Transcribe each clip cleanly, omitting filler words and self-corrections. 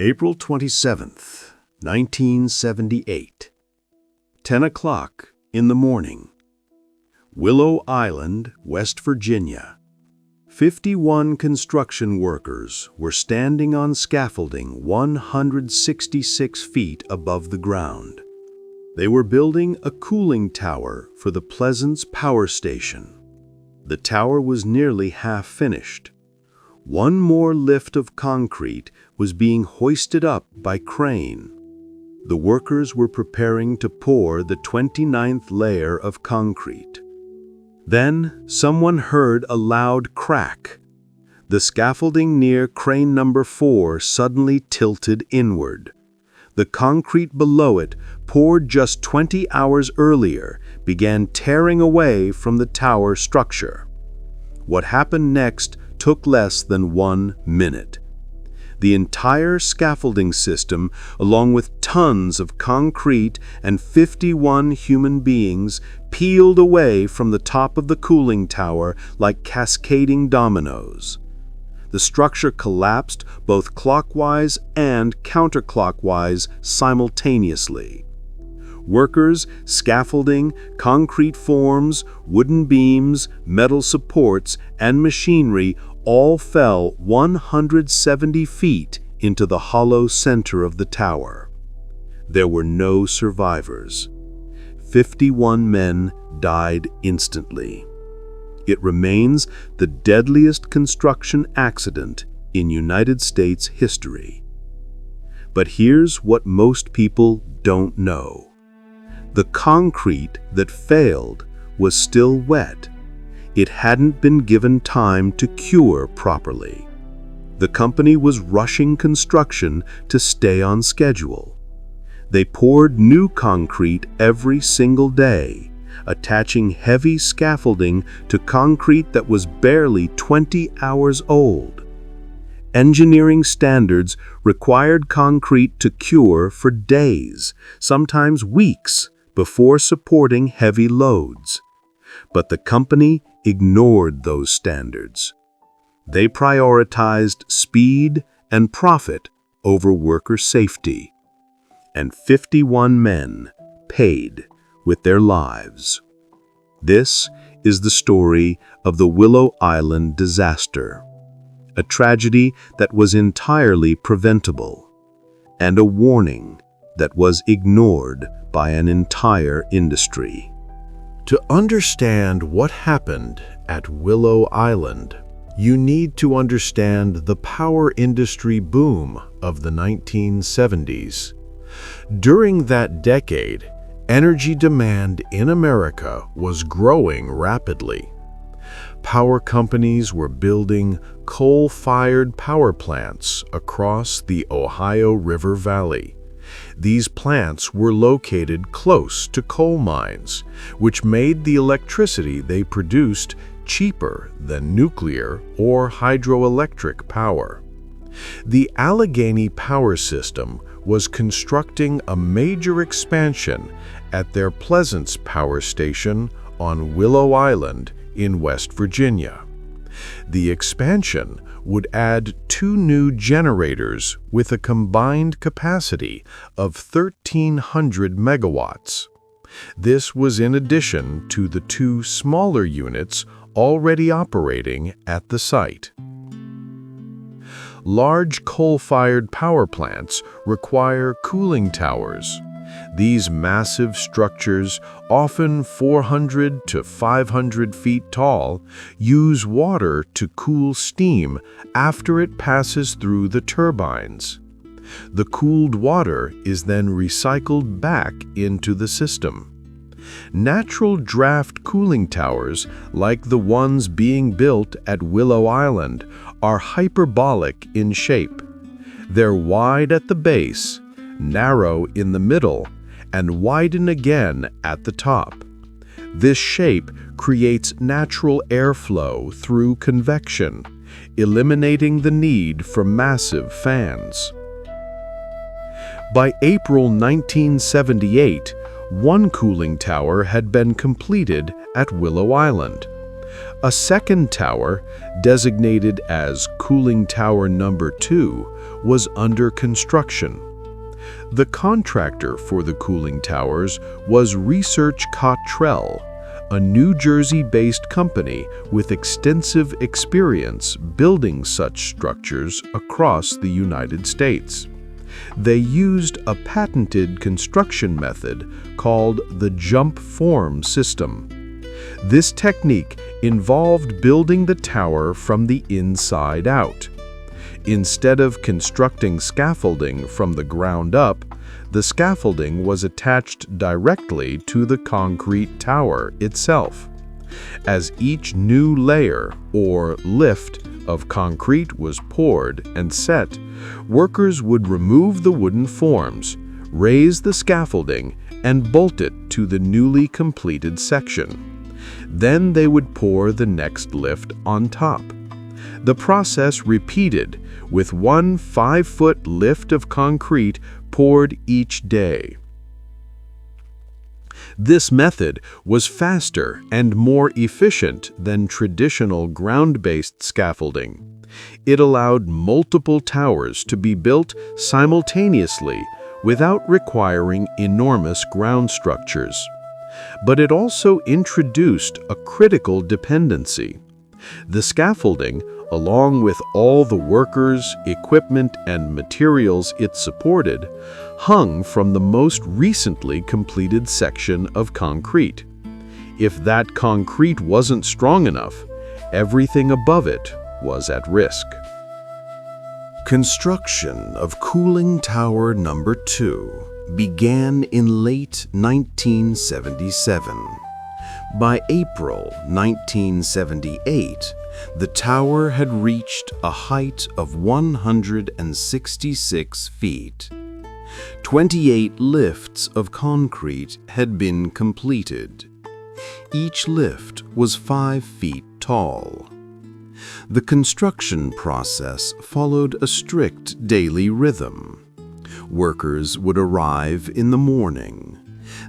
April 27th, 1978. 10 o'clock in the morning. Willow Island, West Virginia. 51 construction workers were standing on scaffolding 166 feet above the ground. They were building a cooling tower for the Pleasance Power Station. The tower was nearly half finished. One more lift of concrete was being hoisted up by crane. The workers were preparing to pour the 29th layer of concrete. Then someone heard a loud crack. The scaffolding near crane number 4 suddenly tilted inward. The concrete below it, poured just 20 hours earlier, began tearing away from the tower structure. What happened next took less than 1 minute. The entire scaffolding system, along with tons of concrete and 51 human beings, peeled away from the top of the cooling tower like cascading dominoes. The structure collapsed both clockwise and counterclockwise simultaneously. Workers, scaffolding, concrete forms, wooden beams, metal supports, and machinery all fell 170 feet into the hollow center of the tower. There were no survivors. 51 men died instantly. It remains the deadliest construction accident in United States history. But here's what most people don't know. The concrete that failed was still wet. It hadn't been given time to cure properly. The company was rushing construction to stay on schedule. They poured new concrete every single day, attaching heavy scaffolding to concrete that was barely 20 hours old. Engineering standards required concrete to cure for days, sometimes weeks, before supporting heavy loads. But the company ignored those standards. They prioritized speed and profit over worker safety. And 51 men paid with their lives. This is the story of the Willow Island disaster, a tragedy that was entirely preventable, and a warning that was ignored by an entire industry. To understand what happened at Willow Island, you need to understand the power industry boom of the 1970s. During that decade, energy demand in America was growing rapidly. Power companies were building coal-fired power plants across the Ohio River Valley. These plants were located close to coal mines, which made the electricity they produced cheaper than nuclear or hydroelectric power. The Allegheny Power System was constructing a major expansion at their Pleasance Power Station on Willow Island in West Virginia. The expansion would add 2 new generators with a combined capacity of 1,300 megawatts. This was in addition to the 2 smaller units already operating at the site. Large coal-fired power plants require cooling towers. These massive structures, often 400 to 500 feet tall, use water to cool steam after it passes through the turbines. The cooled water is then recycled back into the system. Natural draft cooling towers, like the ones being built at Willow Island, are hyperbolic in shape. They're wide at the base, narrow in the middle, and widen again at the top. This shape creates natural airflow through convection, eliminating the need for massive fans. By April 1978, 1 cooling tower had been completed at Willow Island. A second tower, designated as Cooling Tower Number 2, was under construction. The contractor for the cooling towers was Research Cottrell, a New Jersey-based company with extensive experience building such structures across the United States. They used a patented construction method called the jump form system. This technique involved building the tower from the inside out. Instead of constructing scaffolding from the ground up, the scaffolding was attached directly to the concrete tower itself. As each new layer, or lift, of concrete was poured and set, workers would remove the wooden forms, raise the scaffolding, and bolt it to the newly completed section. Then they would pour the next lift on top. The process repeated, with one 5-foot lift of concrete poured each day. This method was faster and more efficient than traditional ground-based scaffolding. It allowed multiple towers to be built simultaneously without requiring enormous ground structures. But it also introduced a critical dependency. The scaffolding, along with all the workers, equipment, and materials it supported, hung from the most recently completed section of concrete. If that concrete wasn't strong enough, everything above it was at risk. Construction of Cooling Tower Number 2 began in late 1977. By April 1978, the tower had reached a height of 166 feet. 28 lifts of concrete had been completed. Each lift was 5 feet tall. The construction process followed a strict daily rhythm. Workers would arrive in the morning.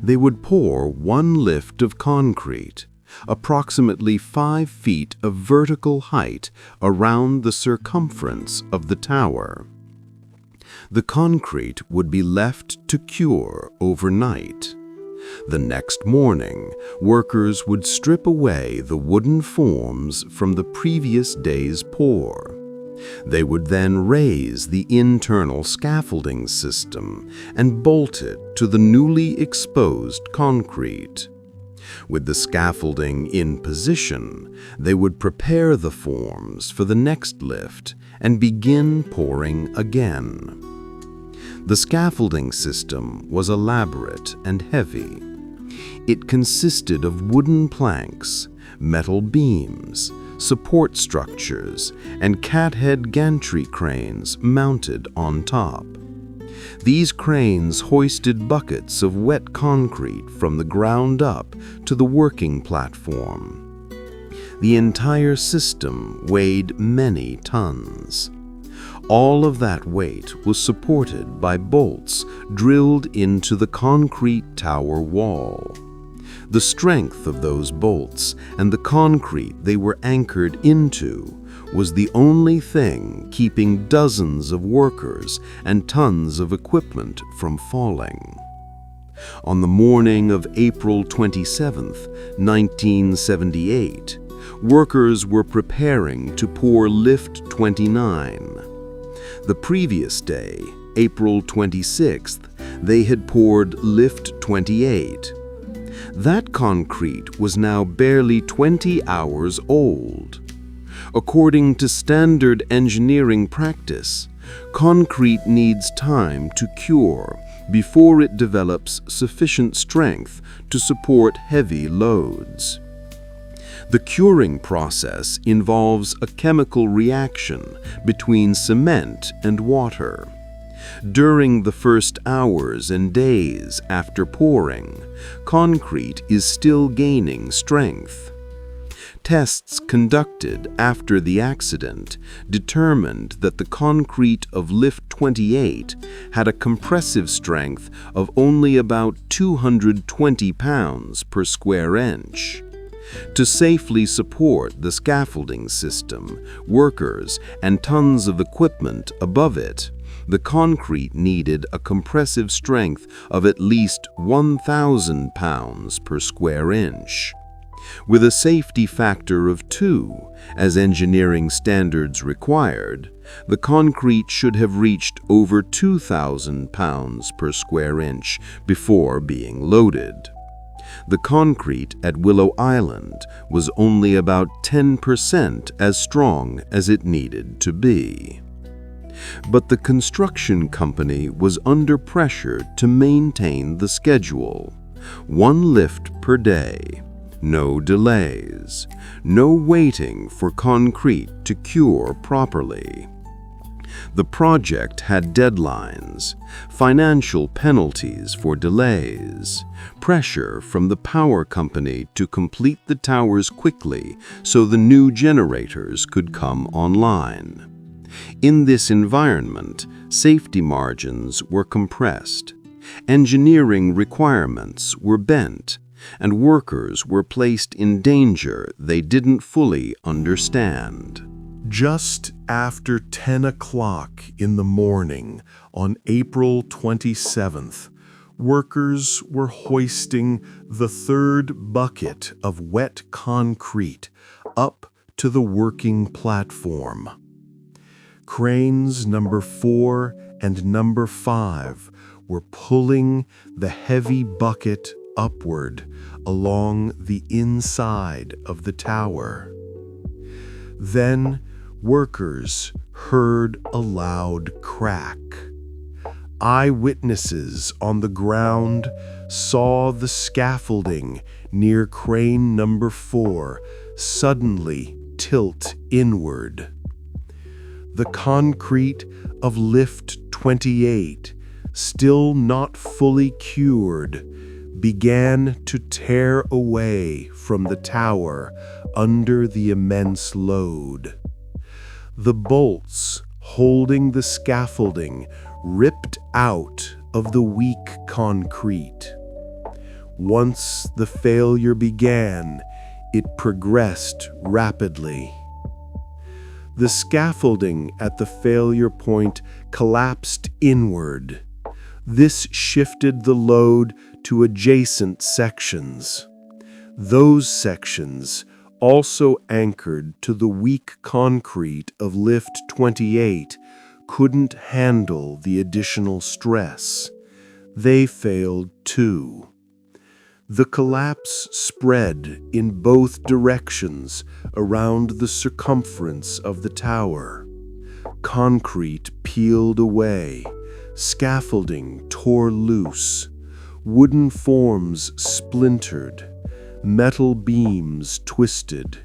They would pour one lift of concrete, approximately 5 feet of vertical height around the circumference of the tower. The concrete would be left to cure overnight. The next morning, workers would strip away the wooden forms from the previous day's pour. They would then raise the internal scaffolding system and bolt it to the newly exposed concrete. With the scaffolding in position, they would prepare the forms for the next lift and begin pouring again. The scaffolding system was elaborate and heavy. It consisted of wooden planks, metal beams, support structures, and cathead gantry cranes mounted on top. These cranes hoisted buckets of wet concrete from the ground up to the working platform. The entire system weighed many tons. All of that weight was supported by bolts drilled into the concrete tower wall. The strength of those bolts and the concrete they were anchored into was the only thing keeping dozens of workers and tons of equipment from falling. On the morning of April 27, 1978, workers were preparing to pour lift 29. The previous day, April 26th, they had poured lift 28. That concrete was now barely 20 hours old. According to standard engineering practice, concrete needs time to cure before it develops sufficient strength to support heavy loads. The curing process involves a chemical reaction between cement and water. During the first hours and days after pouring, concrete is still gaining strength. Tests conducted after the accident determined that the concrete of lift 28 had a compressive strength of only about 220 pounds per square inch. To safely support the scaffolding system, workers, and tons of equipment above it, The concrete needed a compressive strength of at least 1,000 pounds per square inch. With a safety factor of 2, as engineering standards required, the concrete should have reached over 2,000 pounds per square inch before being loaded. The concrete at Willow Island was only about 10% as strong as it needed to be. But the construction company was under pressure to maintain the schedule. 1 lift per day. No delays, no waiting for concrete to cure properly. The project had deadlines, financial penalties for delays, pressure from the power company to complete the towers quickly so the new generators could come online. In this environment, safety margins were compressed, engineering requirements were bent, and workers were placed in danger they didn't fully understand. Just after 10 o'clock in the morning on April 27th, workers were hoisting the 3rd bucket of wet concrete up to the working platform. Cranes number 4 and number 5 were pulling the heavy bucket upward along the inside of the tower. Then workers heard a loud crack. Eyewitnesses on the ground saw the scaffolding near crane number 4 suddenly tilt inward. The concrete of lift 28, still not fully cured, began to tear away from the tower under the immense load. The bolts holding the scaffolding ripped out of the weak concrete. Once the failure began, it progressed rapidly. The scaffolding at the failure point collapsed inward. This shifted the load to adjacent sections. Those sections, also anchored to the weak concrete of lift 28, couldn't handle the additional stress. They failed too. The collapse spread in both directions around the circumference of the tower. Concrete peeled away, scaffolding tore loose, wooden forms splintered, metal beams twisted.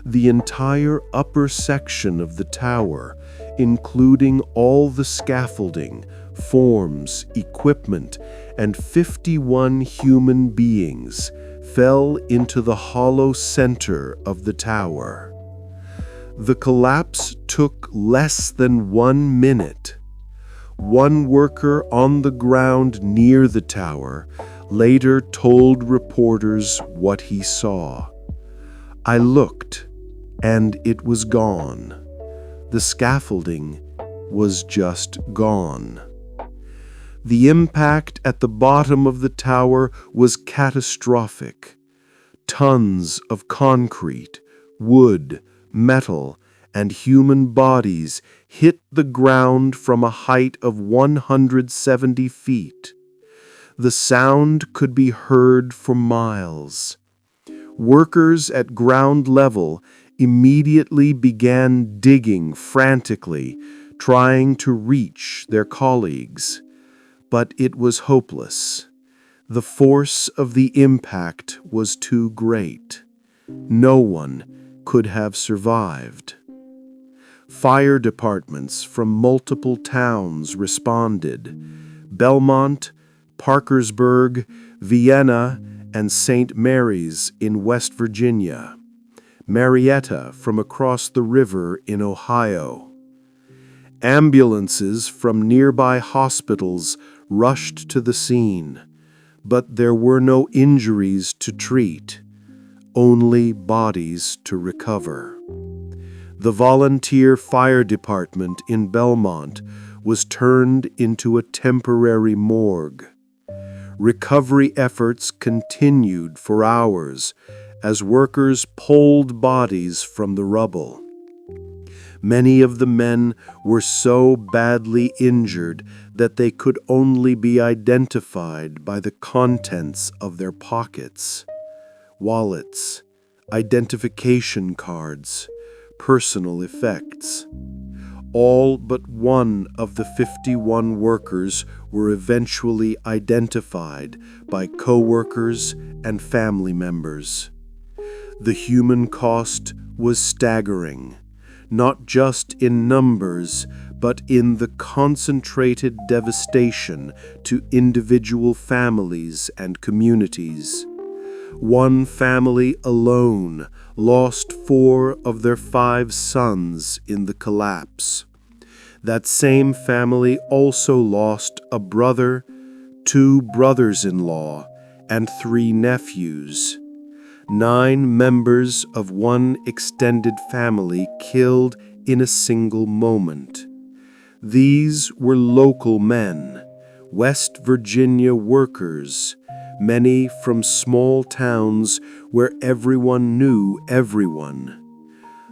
The entire upper section of the tower, including all the scaffolding, forms, equipment, and 51 human beings, fell into the hollow center of the tower. The collapse took less than 1 minute. One worker on the ground near the tower later told reporters what he saw. "I looked, and it was gone. The scaffolding was just gone." The impact at the bottom of the tower was catastrophic. Tons of concrete, wood, metal, and human bodies hit the ground from a height of 170 feet. The sound could be heard for miles. Workers at ground level immediately began digging frantically, trying to reach their colleagues. But it was hopeless. The force of the impact was too great. No one could have survived. Fire departments from multiple towns responded: Belmont, Parkersburg, Vienna, and St. Mary's in West Virginia, Marietta from across the river in Ohio. Ambulances from nearby hospitals rushed to the scene, but there were no injuries to treat, only bodies to recover. The volunteer fire department in Belmont was turned into a temporary morgue. Recovery efforts continued for hours as workers pulled bodies from the rubble. Many of the men were so badly injured that they could only be identified by the contents of their pockets, wallets, identification cards, personal effects. All but one of the 51 workers were eventually identified by co-workers and family members. The human cost was staggering, not just in numbers, but in the concentrated devastation to individual families and communities. One family alone lost 4 of their 5 sons in the collapse. That same family also lost a brother, 2 brothers-in-law, and 3 nephews. 9 members of one extended family killed in a single moment. These were local men, West Virginia workers, many from small towns where everyone knew everyone.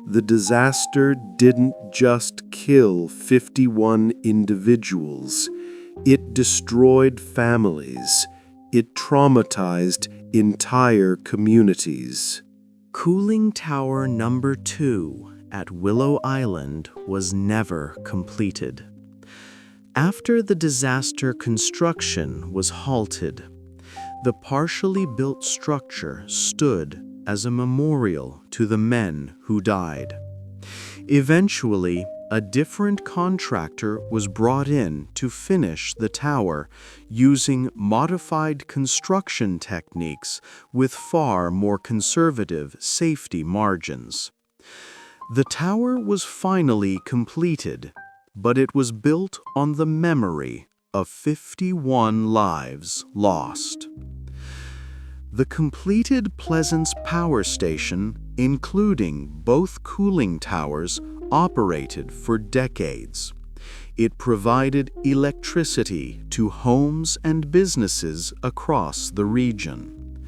The disaster didn't just kill 51 individuals. It destroyed families. It traumatized entire communities. Cooling Tower Number 2 at Willow Island was never completed. After the disaster, construction was halted. The partially built structure stood as a memorial to the men who died. Eventually, a different contractor was brought in to finish the tower using modified construction techniques with far more conservative safety margins. The tower was finally completed, but it was built on the memory of 51 lives lost. The completed Pleasance Power Station, including both cooling towers, operated for decades. It provided electricity to homes and businesses across the region.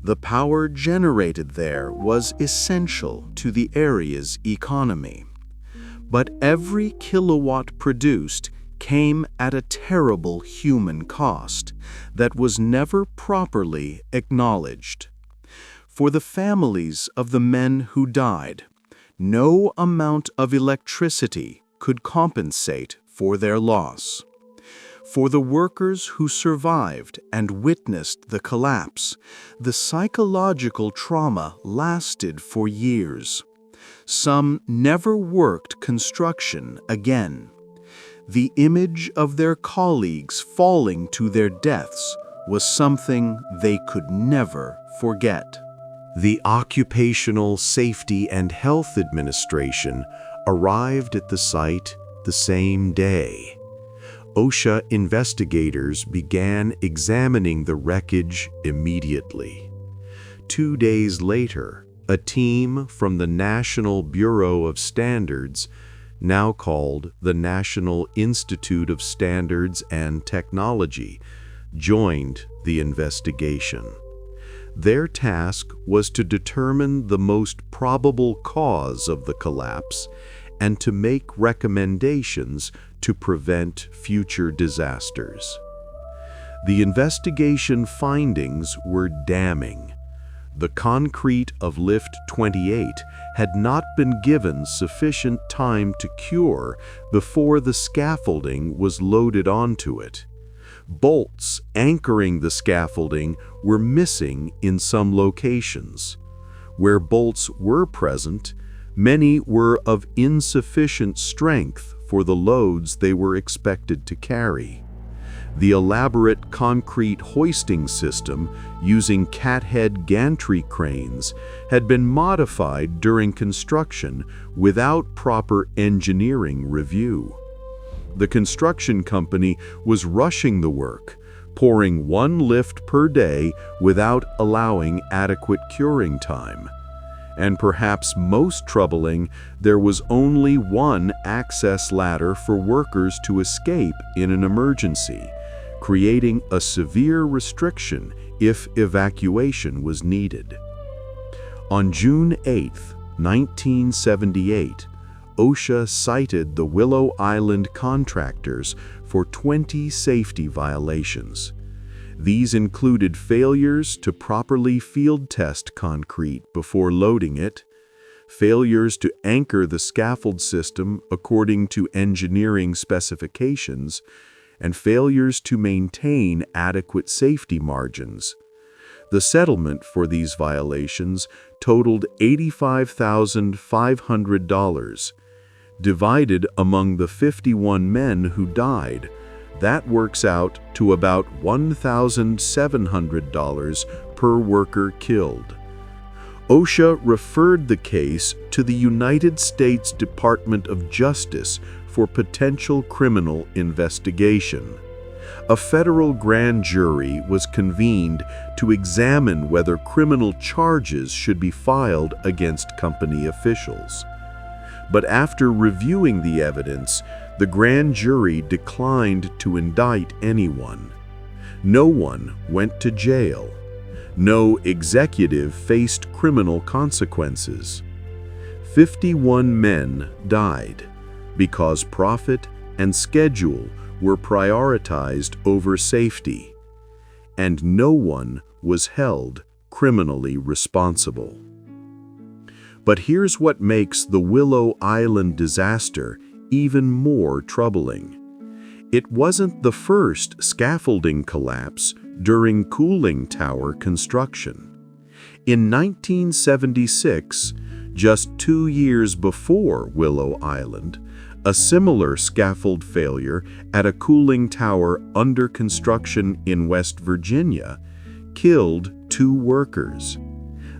The power generated there was essential to the area's economy. But every kilowatt produced came at a terrible human cost that was never properly acknowledged. For the families of the men who died, no amount of electricity could compensate for their loss. For the workers who survived and witnessed the collapse, the psychological trauma lasted for years. Some never worked construction again. The image of their colleagues falling to their deaths was something they could never forget. The Occupational Safety and Health Administration arrived at the site the same day. OSHA investigators began examining the wreckage immediately. 2 days later, a team from the National Bureau of Standards, now called the National Institute of Standards and Technology, joined the investigation. Their task was to determine the most probable cause of the collapse and to make recommendations to prevent future disasters. The investigation findings were damning. The concrete of Lift 28 had not been given sufficient time to cure before the scaffolding was loaded onto it. Bolts anchoring the scaffolding were missing in some locations. Where bolts were present, many were of insufficient strength for the loads they were expected to carry. The elaborate concrete hoisting system using cathead gantry cranes had been modified during construction without proper engineering review. The construction company was rushing the work, pouring 1 lift per day without allowing adequate curing time. And perhaps most troubling, there was only one access ladder for workers to escape in an emergency, creating a severe restriction if evacuation was needed. On June 8, 1978, OSHA cited the Willow Island contractors for 20 safety violations. These included failures to properly field test concrete before loading it, failures to anchor the scaffold system according to engineering specifications, and failures to maintain adequate safety margins. The settlement for these violations totaled $85,500. Divided among the 51 men who died, that works out to about $1,700 per worker killed. OSHA referred the case to the United States Department of Justice for potential criminal investigation. A federal grand jury was convened to examine whether criminal charges should be filed against company officials. But after reviewing the evidence, the grand jury declined to indict anyone. No one went to jail. No executive faced criminal consequences. 51 men died because profit and schedule were prioritized over safety, and no one was held criminally responsible. But here's what makes the Willow Island disaster even more troubling. It wasn't the first scaffolding collapse during cooling tower construction. In 1976, just 2 years before Willow Island, a similar scaffold failure at a cooling tower under construction in West Virginia killed 2 workers.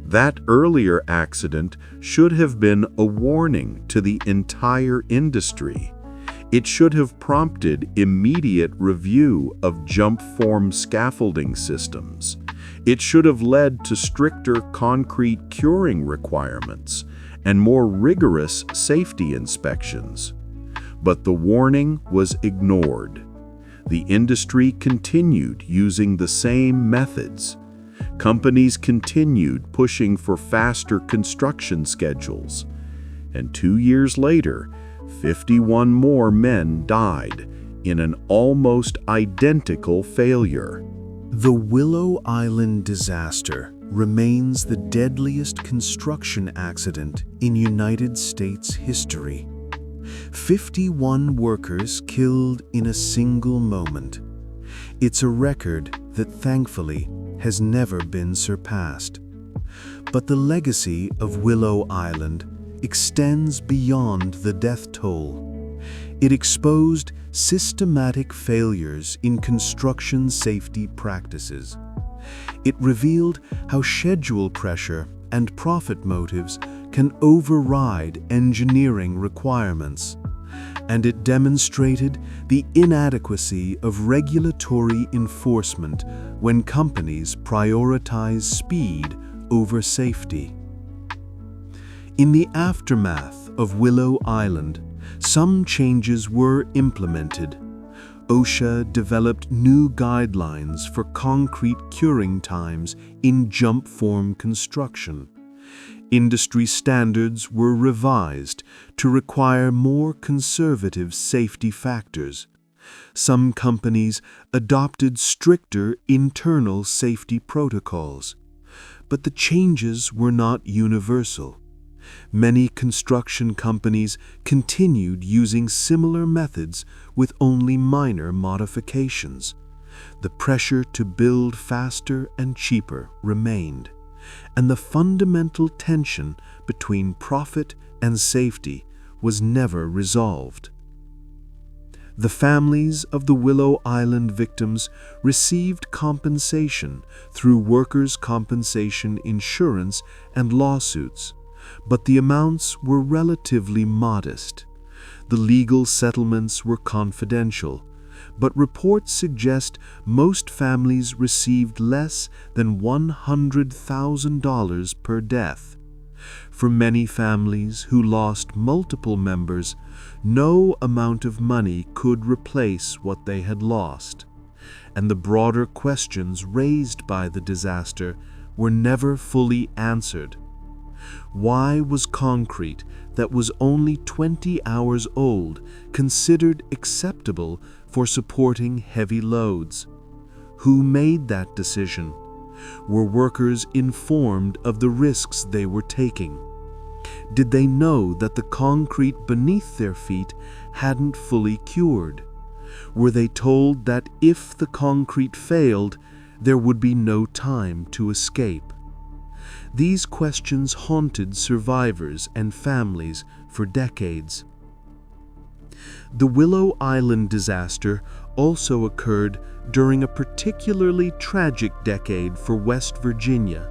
That earlier accident should have been a warning to the entire industry. It should have prompted immediate review of jump-form scaffolding systems. It should have led to stricter concrete curing requirements and more rigorous safety inspections. But the warning was ignored. The industry continued using the same methods. Companies continued pushing for faster construction schedules. And 2 years later, 51 more men died in an almost identical failure. The Willow Island disaster remains the deadliest construction accident in United States history. 51 workers killed in a single moment. It's a record that thankfully has never been surpassed. But the legacy of Willow Island extends beyond the death toll. It exposed systematic failures in construction safety practices. It revealed how schedule pressure and profit motives can override engineering requirements. And it demonstrated the inadequacy of regulatory enforcement when companies prioritize speed over safety. In the aftermath of Willow Island, some changes were implemented. OSHA developed new guidelines for concrete curing times in jump-form construction. Industry standards were revised to require more conservative safety factors. Some companies adopted stricter internal safety protocols. But the changes were not universal. Many construction companies continued using similar methods with only minor modifications. The pressure to build faster and cheaper remained, and the fundamental tension between profit and safety was never resolved. The families of the Willow Island victims received compensation through workers' compensation insurance and lawsuits, but the amounts were relatively modest. The legal settlements were confidential, but reports suggest most families received less than $100,000 per death. For many families who lost multiple members, no amount of money could replace what they had lost, and the broader questions raised by the disaster were never fully answered. Why was concrete that was only 20 hours old considered acceptable for supporting heavy loads? Who made that decision? Were workers informed of the risks they were taking? Did they know that the concrete beneath their feet hadn't fully cured? Were they told that if the concrete failed, there would be no time to escape? These questions haunted survivors and families for decades. The Willow Island disaster also occurred during a particularly tragic decade for West Virginia.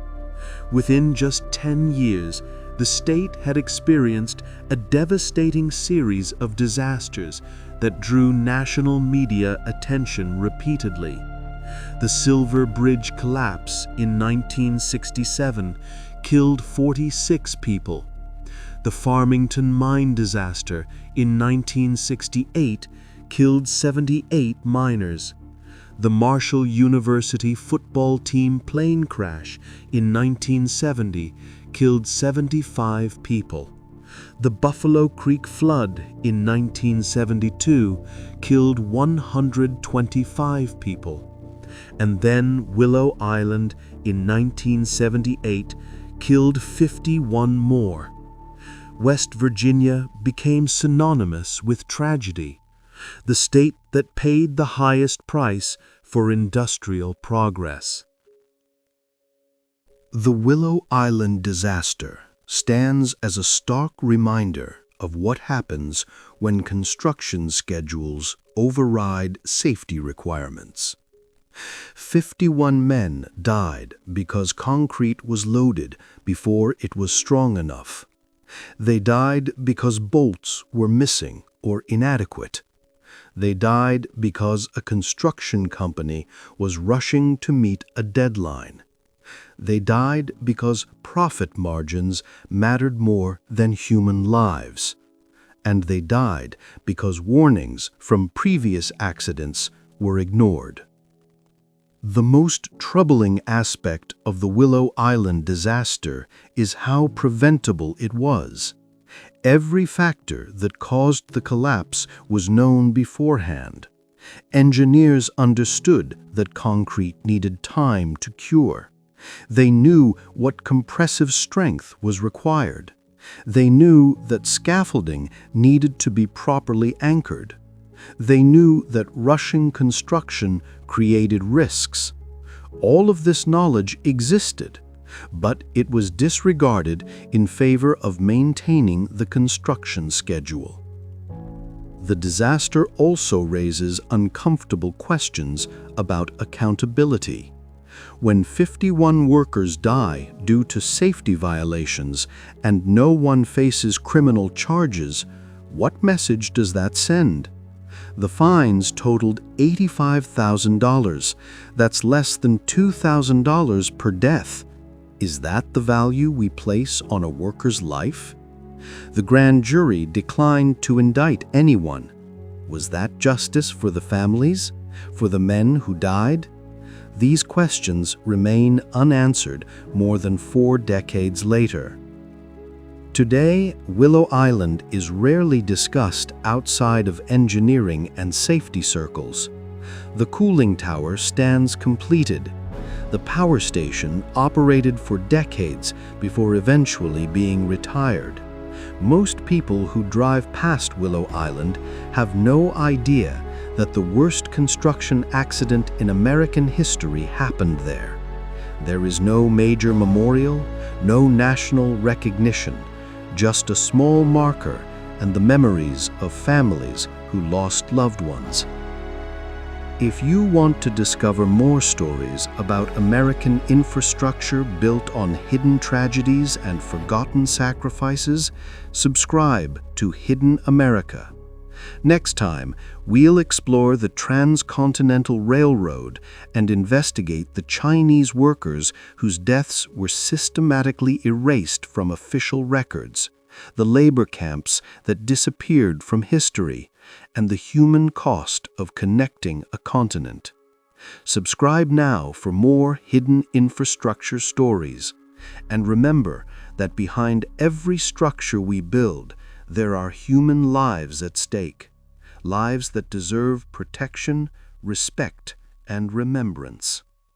Within just 10 years, the state had experienced a devastating series of disasters that drew national media attention repeatedly. The Silver Bridge collapse in 1967 killed 46 people. The Farmington mine disaster in 1968 killed 78 miners. The Marshall University football team plane crash in 1970 killed 75 people. The Buffalo Creek flood in 1972 killed 125 people. And then Willow Island in 1978 killed 51 more. West Virginia became synonymous with tragedy, the state that paid the highest price for industrial progress. The Willow Island disaster stands as a stark reminder of what happens when construction schedules override safety requirements. 51 men died because concrete was loaded before it was strong enough. They died because bolts were missing or inadequate. They died because a construction company was rushing to meet a deadline. They died because profit margins mattered more than human lives. And they died because warnings from previous accidents were ignored. The most troubling aspect of the Willow Island disaster is how preventable it was. Every factor that caused the collapse was known beforehand. Engineers understood that concrete needed time to cure. They knew what compressive strength was required. They knew that scaffolding needed to be properly anchored. They knew that rushing construction created risks. All of this knowledge existed, but it was disregarded in favor of maintaining the construction schedule. The disaster also raises uncomfortable questions about accountability. When 51 workers die due to safety violations and no one faces criminal charges, what message does that send? The fines totaled $85,000. That's less than $2,000 per death. Is that the value we place on a worker's life? The grand jury declined to indict anyone. Was that justice for the families? For the men who died? These questions remain unanswered more than 4 decades later. Today, Willow Island is rarely discussed outside of engineering and safety circles. The cooling tower stands completed. The power station operated for decades before eventually being retired. Most people who drive past Willow Island have no idea that the worst construction accident in American history happened there. There is no major memorial, no national recognition, just a small marker and the memories of families who lost loved ones. If you want to discover more stories about American infrastructure built on hidden tragedies and forgotten sacrifices, subscribe to Hidden America. Next time, we'll explore the Transcontinental Railroad and investigate the Chinese workers whose deaths were systematically erased from official records, the labor camps that disappeared from history, and the human cost of connecting a continent. Subscribe now for more hidden infrastructure stories. And remember that behind every structure we build, there are human lives at stake. Lives that deserve protection, respect, and remembrance.